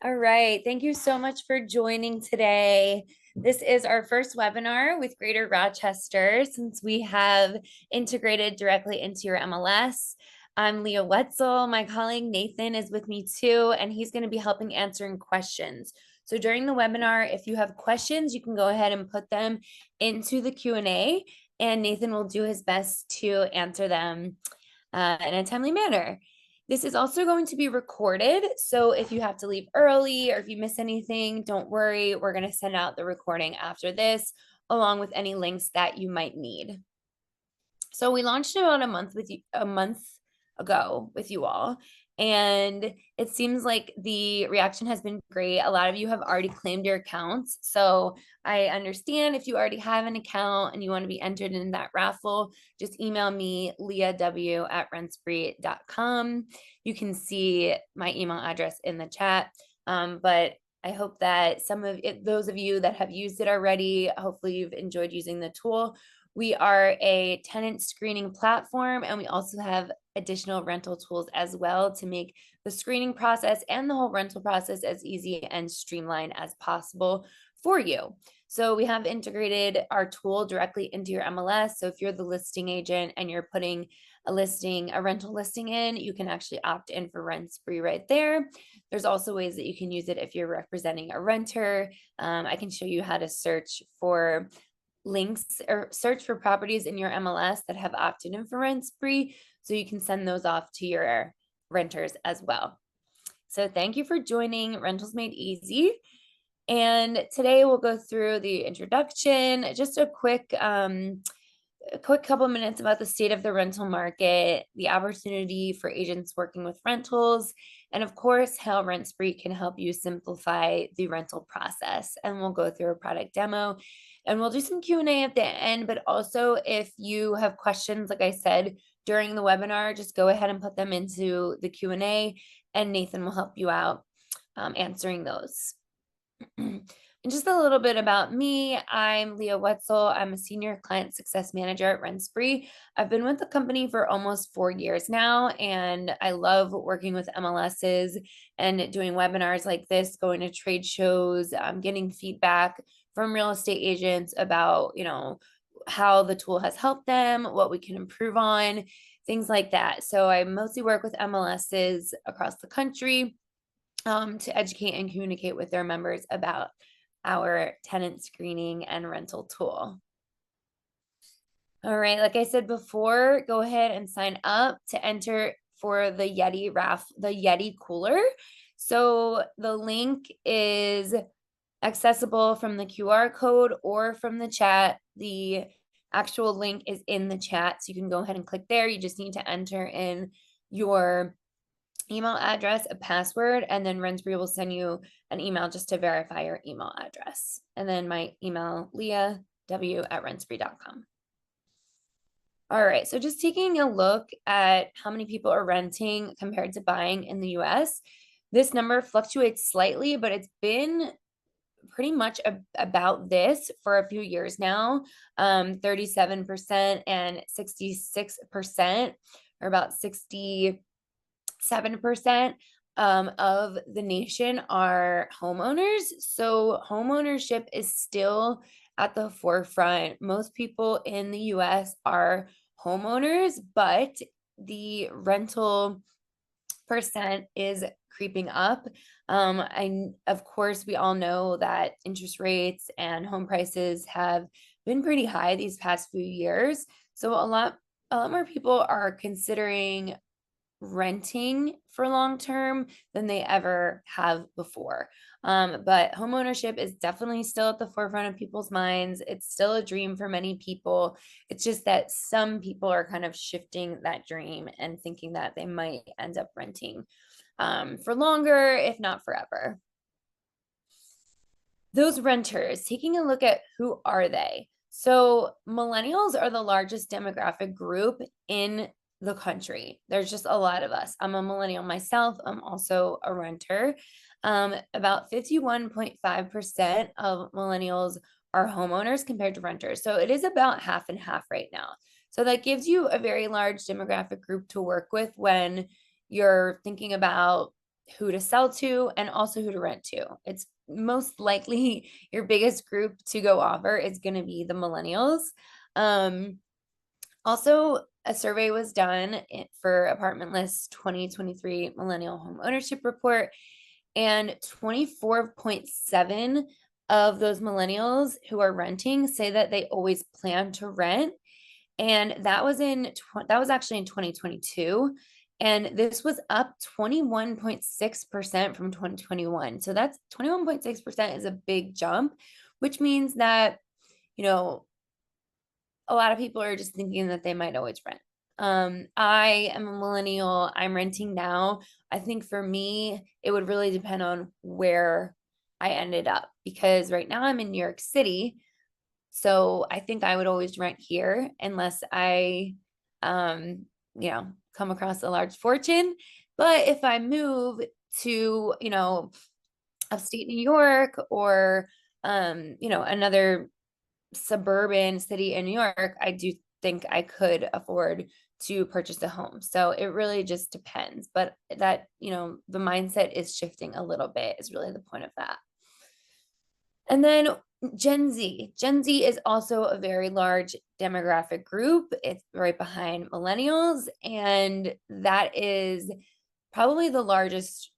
All right. Thank you so much for joining today. This is our first webinar with Greater Rochester since we have integrated directly into your MLS. I'm Leah Wetzel. My colleague Nathan is with me too, and he's going to be helping answering questions. So during the webinar, if you have questions, you can go ahead and put them into the Q&A, and Nathan will do his best to answer them in a timely manner. This is also going to be recorded. So if you have to leave early or if you miss anything, don't worry. We're going to send out the recording after this, along with any links that you might need. So we launched about a month ago with you all. And it seems like the reaction has been great. A lot of you have already claimed your accounts. So I understand if you already have an account and you want to be entered in that raffle, just email me, leahw@rentspree.com. You can see my email address in the chat. But I hope that those of you that have used it already, hopefully you've enjoyed using the tool. We are a tenant screening platform, and we also have additional rental tools as well to make the screening process and the whole rental process as easy and streamlined as possible for you. So we have integrated our tool directly into your MLS. So if you're the listing agent and you're putting a rental listing in, you can actually opt in for RentSpree right there. There's also ways that you can use it if you're representing a renter. I can show you how to search for links or search for properties in your MLS that have opted in for RentSpree, so you can send those off to your renters as well. So thank you for joining Rentals Made Easy. And today we'll go through the introduction, just a quick couple minutes about the state of the rental market, the opportunity for agents working with rentals, and of course, how RentSpree can help you simplify the rental process. And we'll go through a product demo and we'll do some Q&A at the end, but also if you have questions, like I said, during the webinar, just go ahead and put them into the Q&A and Nathan will help you out answering those. And just a little bit about me. I'm Leah Wetzel. I'm a senior client success manager at RentSpree. I've been with the company for almost 4 years now, and I love working with MLSs and doing webinars like this, going to trade shows, getting feedback from real estate agents about, how the tool has helped them, what we can improve on, things like that. So I mostly work with MLSs across the country to educate and communicate with their members about our tenant screening and rental tool. All right, like I said before, go ahead and sign up to enter for the Yeti cooler. So the link is accessible from the QR code or from the chat. The actual link is in the chat, so you can go ahead and click there. You just need to enter in your email address, a password, and then RentSpree will send you an email just to verify your email address. And then my email, leahw@rentspree.com. All right, so just taking a look at how many people are renting compared to buying in the US. This number fluctuates slightly, but it's been pretty much about this for a few years now. 37% and 66%, or about 67% of the nation are homeowners. So homeownership is still at the forefront. Most people in the US are homeowners, but the rental percent is creeping up. Of course, we all know that interest rates and home prices have been pretty high these past few years. So a lot more people are considering renting for long term than they ever have before. But homeownership is definitely still at the forefront of people's minds. It's still a dream for many people. It's just that some people are kind of shifting that dream and thinking that they might end up renting for longer, if not forever. Those renters, taking a look at who are they? So millennials are the largest demographic group in the country. There's just a lot of us. I'm a millennial myself. I'm also a renter. About 51.5% of millennials are homeowners compared to renters. So it is about half and half right now. So that gives you a very large demographic group to work with when you're thinking about who to sell to and also who to rent to. It's most likely your biggest group to go offer is going to be the millennials. Um, Also, a survey was done for Apartment List 2023 Millennial Home Ownership Report, and 24.7 of those millennials who are renting say that they always plan to rent. And that was actually in 2022. And this was up 21.6% from 2021. So that's 21.6% is a big jump, which means that, you know, a lot of people are just thinking that they might always rent. I am a millennial. I'm renting now. I think for me, it would really depend on where I ended up because right now I'm in New York City. So I think I would always rent here unless I, come across a large fortune. But if I move to, upstate New York or, another suburban city in New York, I do think I could afford to purchase a home. So it really just depends. But that, the mindset is shifting a little bit is really the point of that. And then Gen Z. Gen Z is also a very large demographic group. It's right behind millennials. And that is probably the largest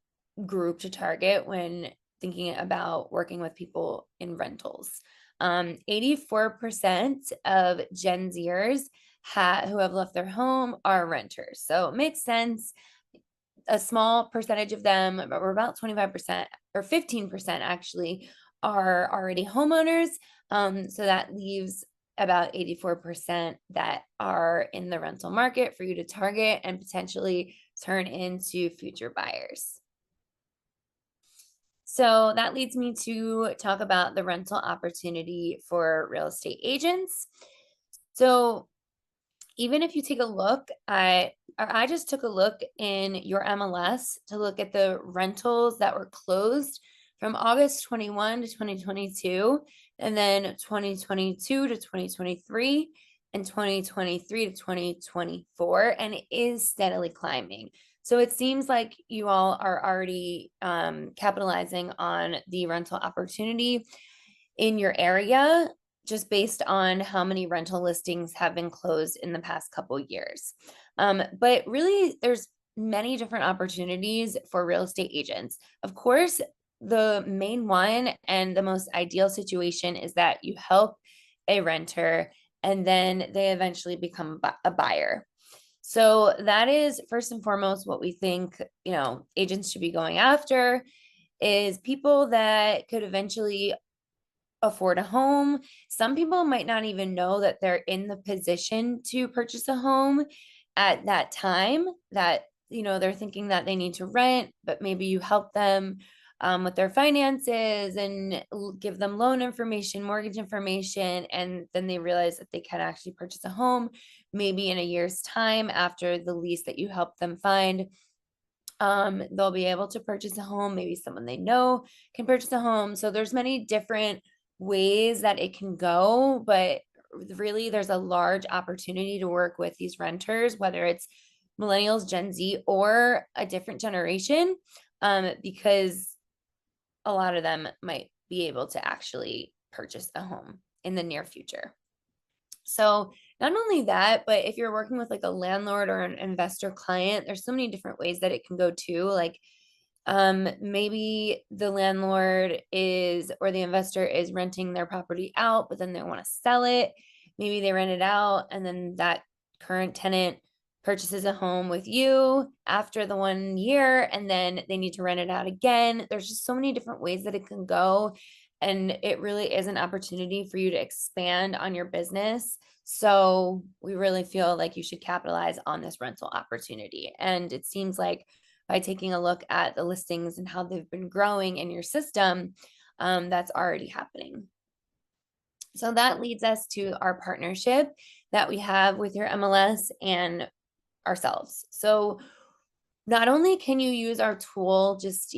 group to target when thinking about working with people in rentals. 84% of Gen Zers who have left their home are renters. So it makes sense. A small percentage of them, or about 25% or 15% actually, are already homeowners. So that leaves about 84% that are in the rental market for you to target and potentially turn into future buyers. So that leads me to talk about the rental opportunity for real estate agents. So even if you take a look I just took a look in your MLS to look at the rentals that were closed from August 21 to 2022, and then 2022 to 2023, and 2023 to 2024, and it is steadily climbing. So it seems like you all are already capitalizing on the rental opportunity in your area just based on how many rental listings have been closed in the past couple years. But really, there's many different opportunities for real estate agents. Of course, the main one and the most ideal situation is that you help a renter and then they eventually become a buyer. So that is first and foremost what we think, agents should be going after is people that could eventually afford a home. Some people might not even know that they're in the position to purchase a home at that time that, they're thinking that they need to rent, but maybe you help them with their finances and give them loan information, mortgage information, and then they realize that they can actually purchase a home maybe in a year's time after the lease that you help them find. They'll be able to purchase a home. Maybe someone they know can purchase a home. So there's many different ways that it can go, but really there's a large opportunity to work with these renters, whether it's millennials, Gen Z, or a different generation, because a lot of them might be able to actually purchase a home in the near future. So not only that, but if you're working with like a landlord or an investor client, there's so many different ways that it can go too. Like maybe the landlord is or the investor is renting their property out, but then they want to sell it. Maybe they rent it out and then that current tenant purchases a home with you after the 1 year and then they need to rent it out again. There's just so many different ways that it can go. And it really is an opportunity for you to expand on your business. So we really feel like you should capitalize on this rental opportunity. And it seems like by taking a look at the listings and how they've been growing in your system, that's already happening. So that leads us to our partnership that we have with your MLS and ourselves. So not only can you use our tool just,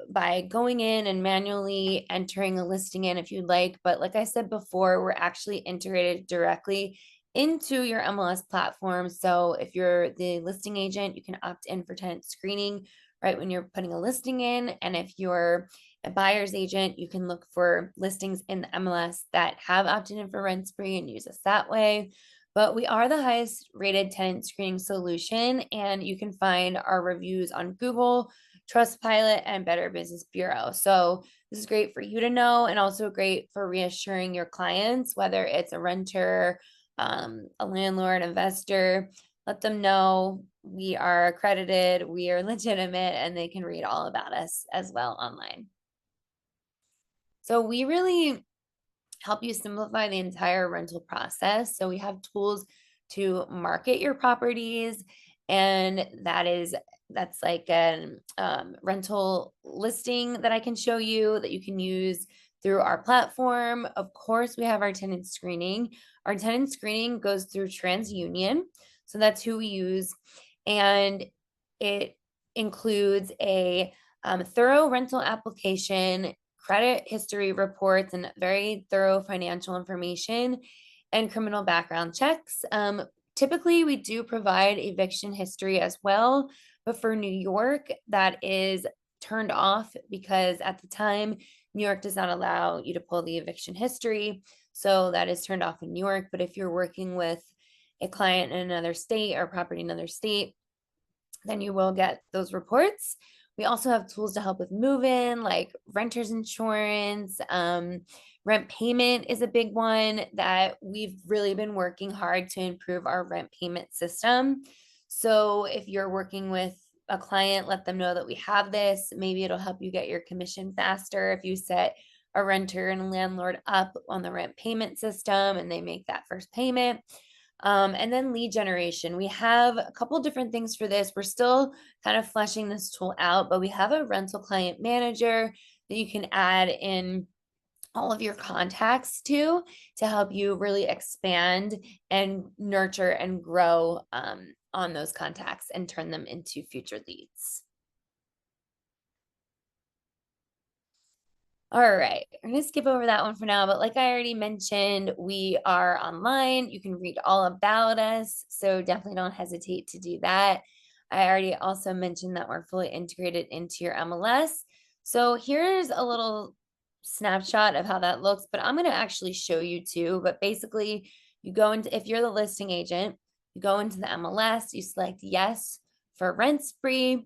by going in and manually entering a listing in if you'd like, but like I said before, we're actually integrated directly into your MLS platform. So if you're the listing agent, you can opt in for tenant screening right when you're putting a listing in. And if you're a buyer's agent, you can look for listings in the MLS that have opted in for RentSpree and use us that way. But we are the highest rated tenant screening solution, and you can find our reviews on Google, Trustpilot, and Better Business Bureau. So this is great for you to know, and also great for reassuring your clients, whether it's a renter, a landlord, investor. Let them know we are accredited, we are legitimate, and they can read all about us as well online. So we really help you simplify the entire rental process. So we have tools to market your properties, and that's like an rental listing that I can show you that you can use through our platform. Of course, we have our tenant screening. Our tenant screening goes through TransUnion, so that's who we use, and it includes a thorough rental application, credit history reports, and very thorough financial information, and criminal background checks. Typically, we do provide eviction history as well, but for New York, that is turned off because at the time, New York does not allow you to pull the eviction history. So that is turned off in New York. But if you're working with a client in another state or property in another state, then you will get those reports. We also have tools to help with move-in, like renter's insurance. Rent payment is a big one that we've really been working hard to improve our rent payment system. So if you're working with a client, let them know that we have this. Maybe it'll help you get your commission faster if you set a renter and a landlord up on the rent payment system and they make that first payment. And then lead generation. We have a couple different things for this. We're still kind of fleshing this tool out, but we have a rental client manager that you can add in all of your contacts to help you really expand and nurture and grow on those contacts and turn them into future leads. All right, I'm going to skip over that one for now, but like I already mentioned, we are online. You can read all about us, so definitely don't hesitate to do that. I already also mentioned that we're fully integrated into your MLS. So here's a little snapshot of how that looks, but I'm going to actually show you too. But basically, you go into, if you're the listing agent, you go into the MLS, you select yes for RentSpree.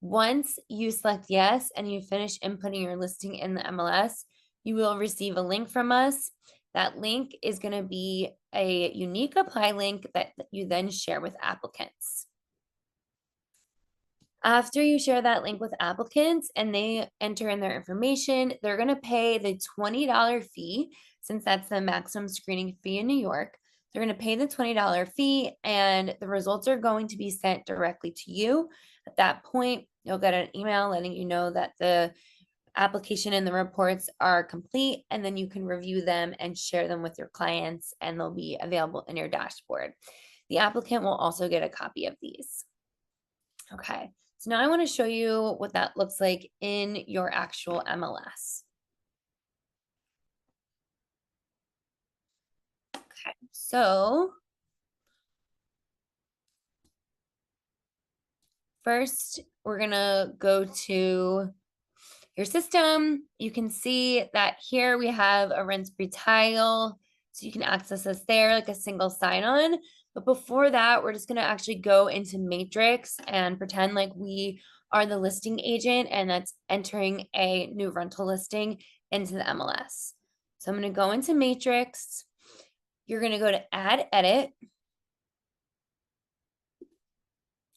Once you select yes and you finish inputting your listing in the MLS, you will receive a link from us. That link is going to be a unique apply link that you then share with applicants. After you share that link with applicants and they enter in their information, they're going to pay the $20 fee, since that's the maximum screening fee in New York. They're going to pay the $20 fee, and the results are going to be sent directly to you. At that point, you'll get an email letting you know that the application and the reports are complete, and then you can review them and share them with your clients, and they'll be available in your dashboard. The applicant will also get a copy of these. Okay, so now I want to show you what that looks like in your actual MLS. Okay, so first we're gonna go to your system. You can see that here we have a RentSpree tile, so you can access us there like a single sign-on. But before that, we're just gonna actually go into Matrix and pretend like we are the listing agent, and that's entering a new rental listing into the MLS. So I'm gonna go into Matrix. You're gonna go to Add Edit,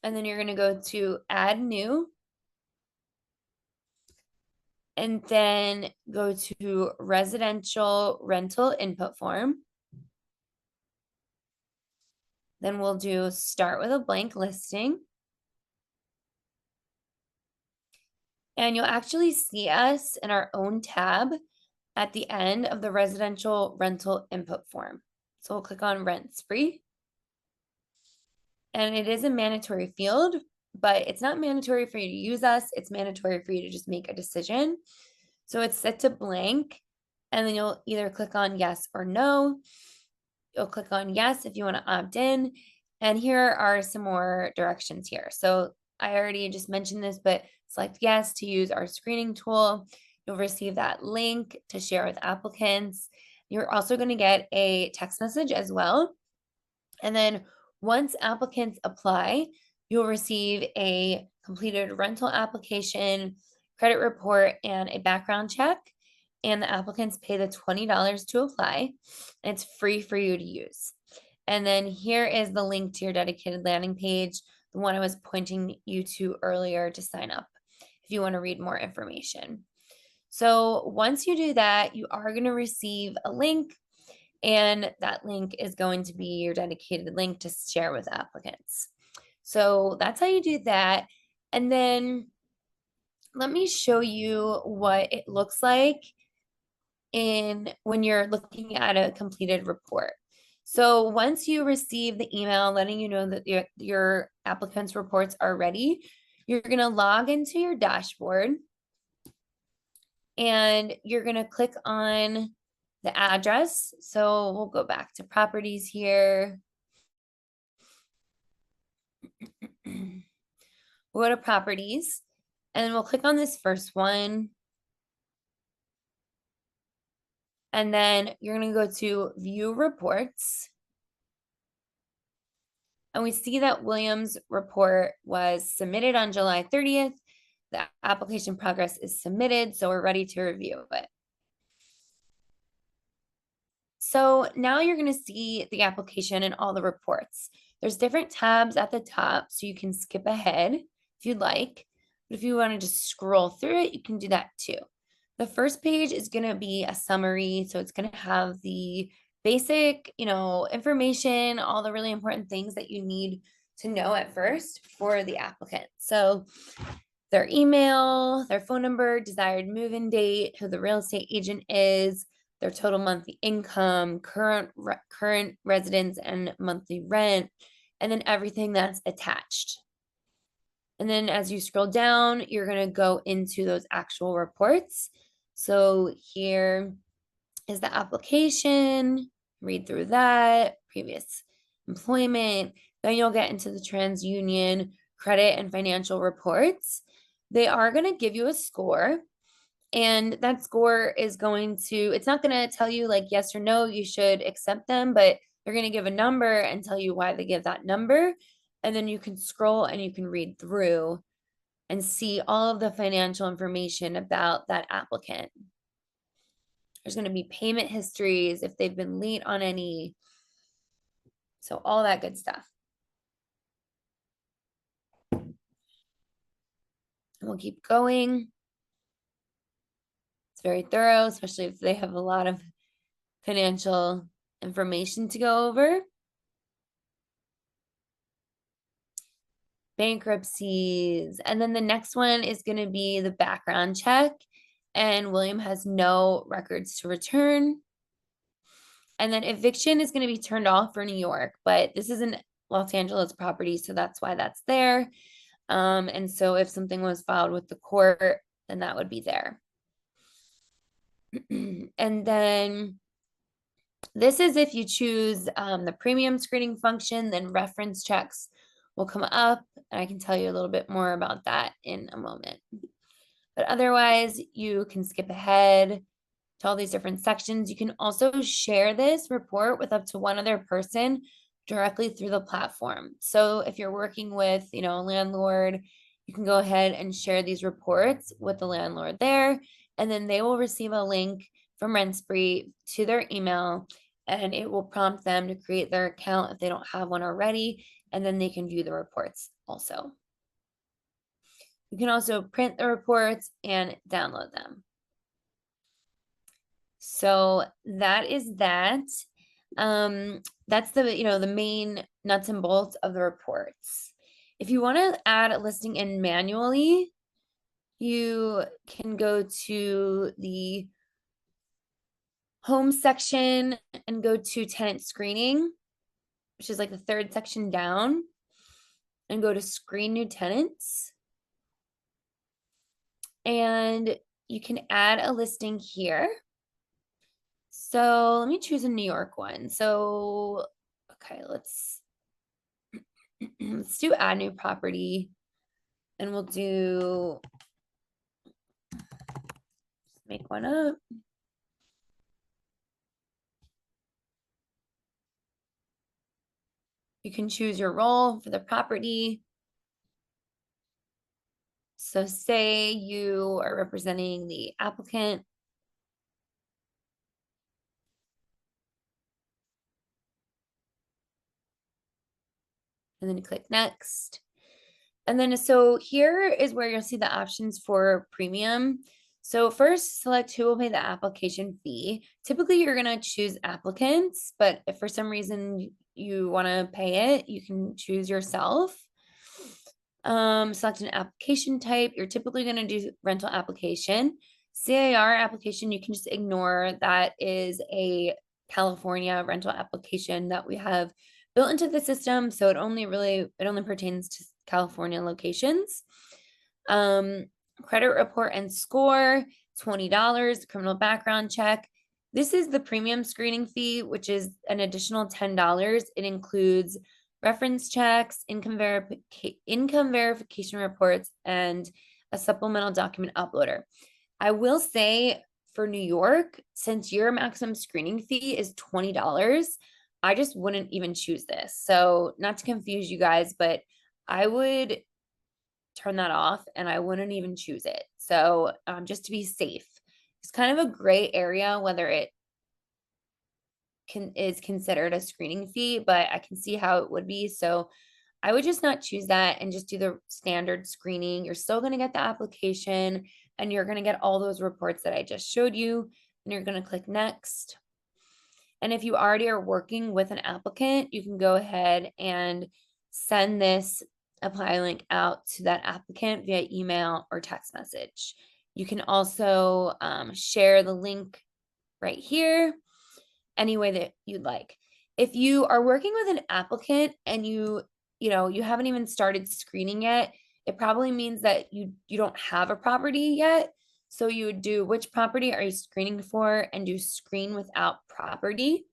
and then you're gonna go to Add New, and then go to residential rental input form. Then we'll do start with a blank listing. And you'll actually see us in our own tab at the end of the residential rental input form. So we'll click on RentSpree. And it is a mandatory field, but it's not mandatory for you to use us. It's mandatory for you to just make a decision. So it's set to blank, and then you'll either click on yes or no. You'll click on yes if you want to opt in. And here are some more directions here. So I already just mentioned this, but select yes to use our screening tool. You'll receive that link to share with applicants. You're also going to get a text message as well. And then once applicants apply, you'll receive a completed rental application, credit report, and a background check. And the applicants pay the $20 to apply. And it's free for you to use. And then here is the link to your dedicated landing page, the one I was pointing you to earlier to sign up if you want to read more information. So once you do that, you are going to receive a link, and that link is going to be your dedicated link to share with applicants. So that's how you do that. And then let me show you what it looks like when you're looking at a completed report. So once you receive the email letting you know that your applicant's reports are ready, you're going to log into your dashboard and you're going to click on the address. So we'll go back to properties here. We'll go to properties and then we'll click on this first one. And then you're going to go to view reports. And we see that William's report was submitted on July 30th. The application progress is submitted, so we're ready to review it. So now you're going to see the application and all the reports. There's different tabs at the top, so you can skip ahead if you'd like. But if you want to just scroll through it, you can do that too. The first page is going to be a summary, so it's going to have the basic, information, all the really important things that you need to know at first for the applicant. So their email, their phone number, desired move-in date, who the real estate agent is, their total monthly income, current residence and monthly rent, and then everything that's attached. And then as you scroll down, you're going to go into those actual reports. So here is the application, read through that, previous employment. Then you'll get into the TransUnion credit and financial reports. They are going to give you a score. And that score is it's not going to tell you like yes or no, you should accept them, but they're going to give a number and tell you why they give that number. And then you can scroll and you can read through and see all of the financial information about that applicant. There's going to be payment histories if they've been late on any. So all that good stuff. And we'll keep going. It's very thorough, especially if they have a lot of financial information to go over. Bankruptcies. And then the next one is going to be the background check. And William has no records to return. And then eviction is going to be turned off for New York, but this is an Los Angeles property, so that's why that's there. And so if something was filed with the court, then that would be there. And then this is if you choose the premium screening function, then reference checks will come up. And I can tell you a little bit more about that in a moment. But otherwise, you can skip ahead to all these different sections. You can also share this report with up to one other person directly through the platform. So if you're working with, a landlord, you can go ahead and share these reports with the landlord there, and then they will receive a link from RentSpree to their email, and it will prompt them to create their account if they don't have one already, and then they can view the reports also. You can also print the reports and download them. So that is that. That's the main nuts and bolts of the reports. If you want to add a listing in manually, you can go to the home section and go to tenant screening, which is like the third section down, and go to screen new tenants. And you can add a listing here. So let me choose a New York one. So, okay, let's do add new property. And we'll do, make one up. You can choose your role for the property. So say you are representing the applicant. And then you click next. And then so here is where you'll see the options for premium. So first, select who will pay the application fee. Typically, you're going to choose applicants, but if for some reason you want to pay it, you can choose yourself. Select an application type. You're typically going to do rental application. CAR application, you can just ignore. That is a California rental application that we have built into the system. So it only pertains to California locations. Credit report and score, $20, criminal background check. This is the premium screening fee, which is an additional $10. It includes reference checks, income verification reports, and a supplemental document uploader. I will say for New York, since your maximum screening fee is $20, I just wouldn't even choose this. So not to confuse you guys, but I would turn that off and I wouldn't even choose it. So just to be safe, it's kind of a gray area whether it is considered a screening fee, but I can see how it would be. So I would just not choose that and just do the standard screening. You're still going to get the application and you're going to get all those reports that I just showed you, and you're going to click next. And if you already are working with an applicant, you can go ahead and send this apply link out to that applicant via email or text message. You can also share the link right here any way that you'd like. If you are working with an applicant and you haven't even started screening yet, it probably means that you don't have a property yet. So you would do which property are you screening for and do screen without property.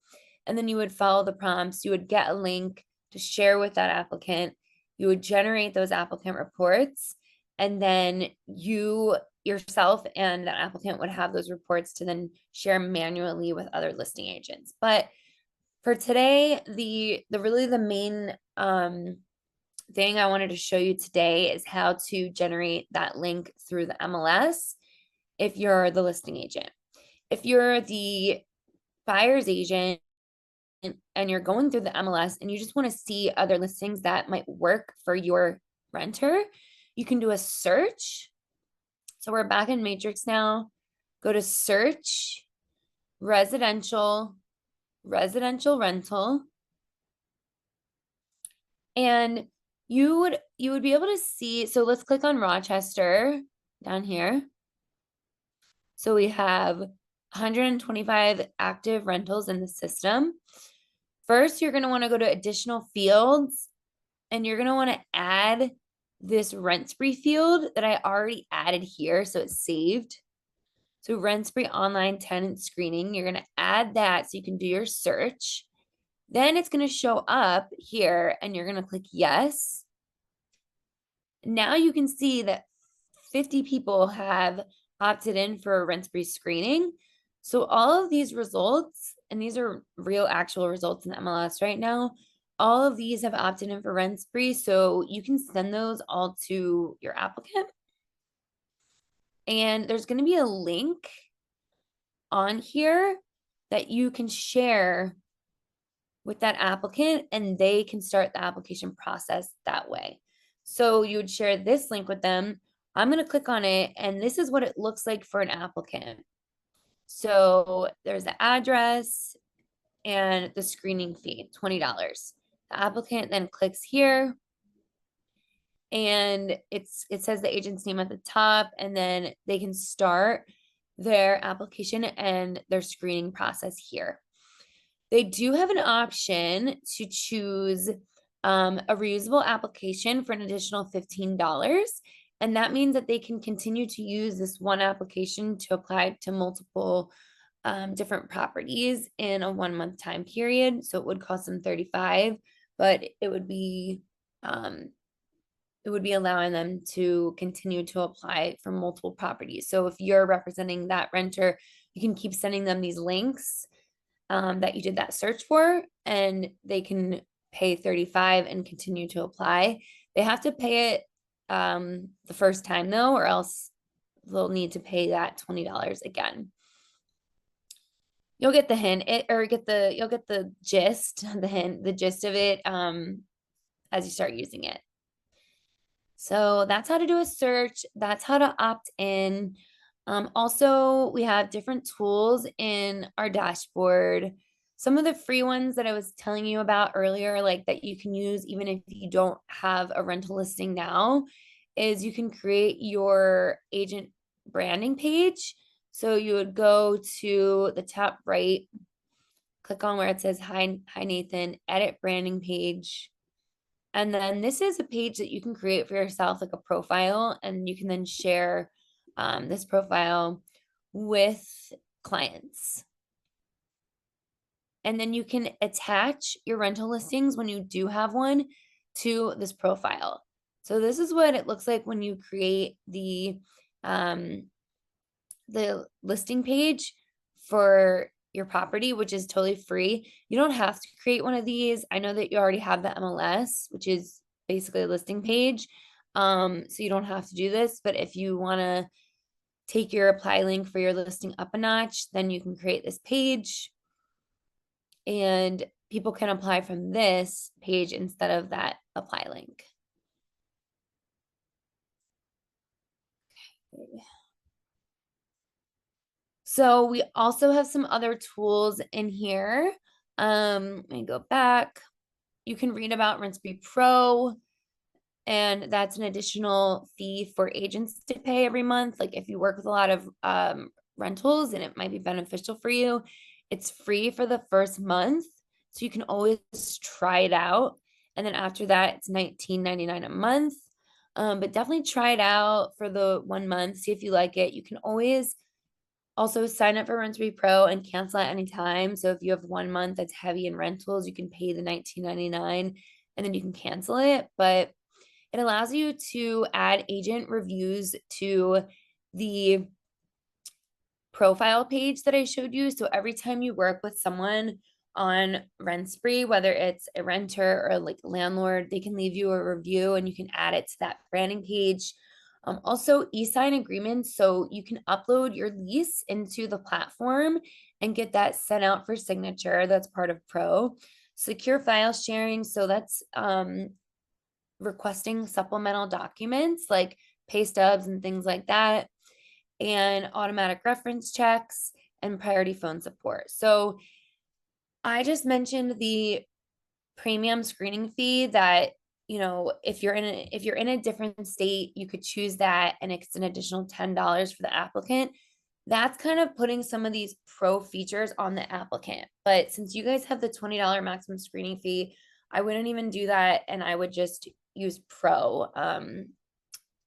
And then you would follow the prompts. You would get a link to share with that applicant. You would generate those applicant reports. And then you yourself and the applicant would have those reports to then share manually with other listing agents. But for today, the main thing I wanted to show you today is how to generate that link through the MLS if you're the listing agent. If you're the buyer's agent and you're going through the MLS and you just want to see other listings that might work for your renter, you can do a search. So we're back in Matrix now. Go to search, residential rental. And you would be able to see, so let's click on Rochester down here. So we have 125 active rentals in the system. First, you're going to want to go to additional fields and you're going to want to add this RentSpree field that I already added here. So it's saved. So RentSpree online tenant screening, you're going to add that so you can do your search. Then it's going to show up here and you're going to click yes. Now you can see that 50 people have opted in for a RentSpree screening. So all of these results, and these are real actual results in the MLS right now, all of these have opted in for RentSpree. So you can send those all to your applicant. And there's going to be a link on here that you can share with that applicant and they can start the application process that way. So you would share this link with them. I'm going to click on it and this is what it looks like for an applicant. So there's the address and the screening fee, $20. The applicant then clicks here and it says the agent's name at the top and then they can start their application and their screening process here. They do have an option to choose a reusable application for an additional $15. And that means that they can continue to use this one application to apply to multiple different properties in a 1 month time period. So it would cost them $35, but it would be it would be allowing them to continue to apply for multiple properties. So if you're representing that renter, you can keep sending them these links that you did that search for, and they can pay 35 and continue to apply. They have to pay it the first time though, or else they'll need to pay that $20 again. You'll get the hint, you'll get the gist, the hint, the gist of it as you start using it. So that's how to do a search. That's how to opt in. Also, we have different tools in our dashboard. Some of the free ones that I was telling you about earlier, like that you can use even if you don't have a rental listing now, is you can create your agent branding page. So you would go to the top right, click on where it says hi Nathan, edit branding page. And then this is a page that you can create for yourself, like a profile, and you can then share this profile with clients. And then you can attach your rental listings when you do have one to this profile. So this is what it looks like when you create the listing page for your property, which is totally free. You don't have to create one of these. I know that you already have the MLS, which is basically a listing page. So you don't have to do this, but if you want to take your apply link for your listing up a notch, then you can create this page and people can apply from this page instead of that apply link. Okay. So we also have some other tools in here. Let me go back. You can read about RentSpree Pro, and that's an additional fee for agents to pay every month. Like if you work with a lot of rentals and it might be beneficial for you, it's free for the first month. So you can always try it out. And then after that, it's $19.99 a month. But definitely try it out for the 1 month, see if you like it. You can always also sign up for RentSpree Pro and cancel at any time. So if you have 1 month that's heavy in rentals, you can pay the $19.99 and then you can cancel it. But it allows you to add agent reviews to the profile page that I showed you. So every time you work with someone on RentSpree, whether it's a renter or like a landlord, they can leave you a review and you can add it to that branding page. Also, e-sign agreements. So you can upload your lease into the platform and get that sent out for signature. That's part of Pro. Secure file sharing. So that's requesting supplemental documents like pay stubs and things like that, and automatic reference checks and priority phone support. So I just mentioned the premium screening fee that, you know, if you're in a different state, you could choose that and it's an additional $10 for the applicant. That's kind of putting some of these pro features on the applicant. But since you guys have the $20 maximum screening fee, I wouldn't even do that and I would just use pro.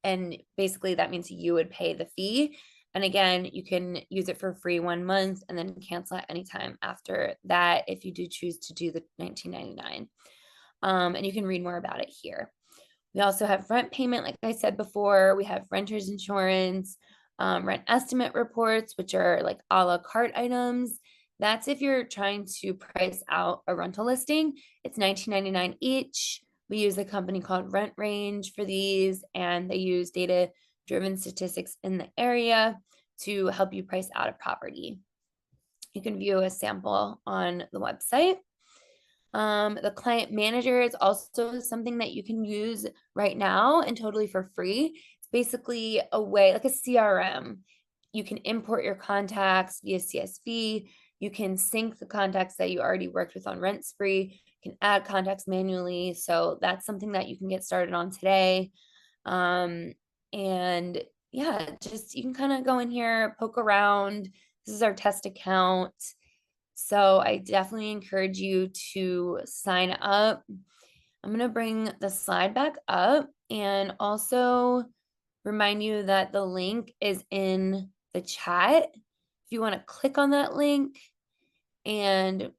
And basically that means you would pay the fee. And again, you can use it for free 1 month and then cancel at any time after that if you do choose to do the $19.99. And you can read more about it here. We also have rent payment, like I said before. We have renter's insurance, rent estimate reports, which are like a la carte items. That's if you're trying to price out a rental listing. It's $19.99 each. We use a company called Rent Range for these, and they use data-driven statistics in the area to help you price out a property. You can view a sample on the website. The client manager is also something that you can use right now and totally for free. It's basically a way, like a CRM. You can import your contacts via CSV. You can sync the contacts that you already worked with on RentSpree. You can add contacts manually. So that's something that you can get started on today. And yeah, just you can kind of go in here, poke around. This is our test account. So I definitely encourage you to sign up. I'm going to bring the slide back up and also remind you that the link is in the chat. If you want to click on that link and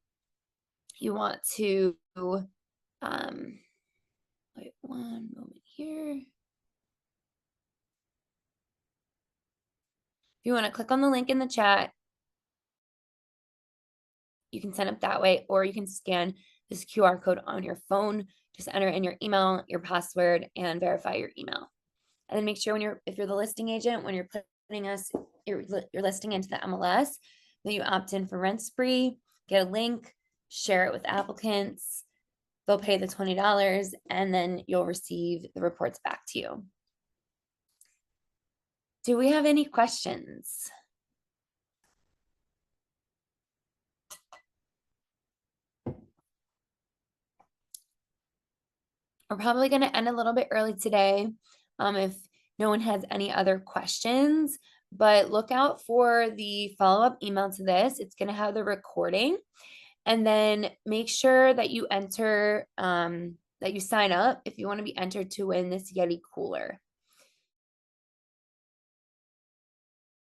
you want to, wait 1 moment here. If you want to click on the link in the chat, you can sign up that way, or you can scan this QR code on your phone. Just enter in your email, your password, and verify your email. And then make sure if you're the listing agent, when you're putting your listing into the MLS, that you opt in for RentSpree, get a link, share it with applicants. They'll pay the $20, and then you'll receive the reports back to you. Do we have any questions? We're probably going to end a little bit early today if no one has any other questions, but look out for the follow-up email to this. It's going to have the recording, and then make sure that you enter, that you sign up if you want to be entered to win this Yeti cooler.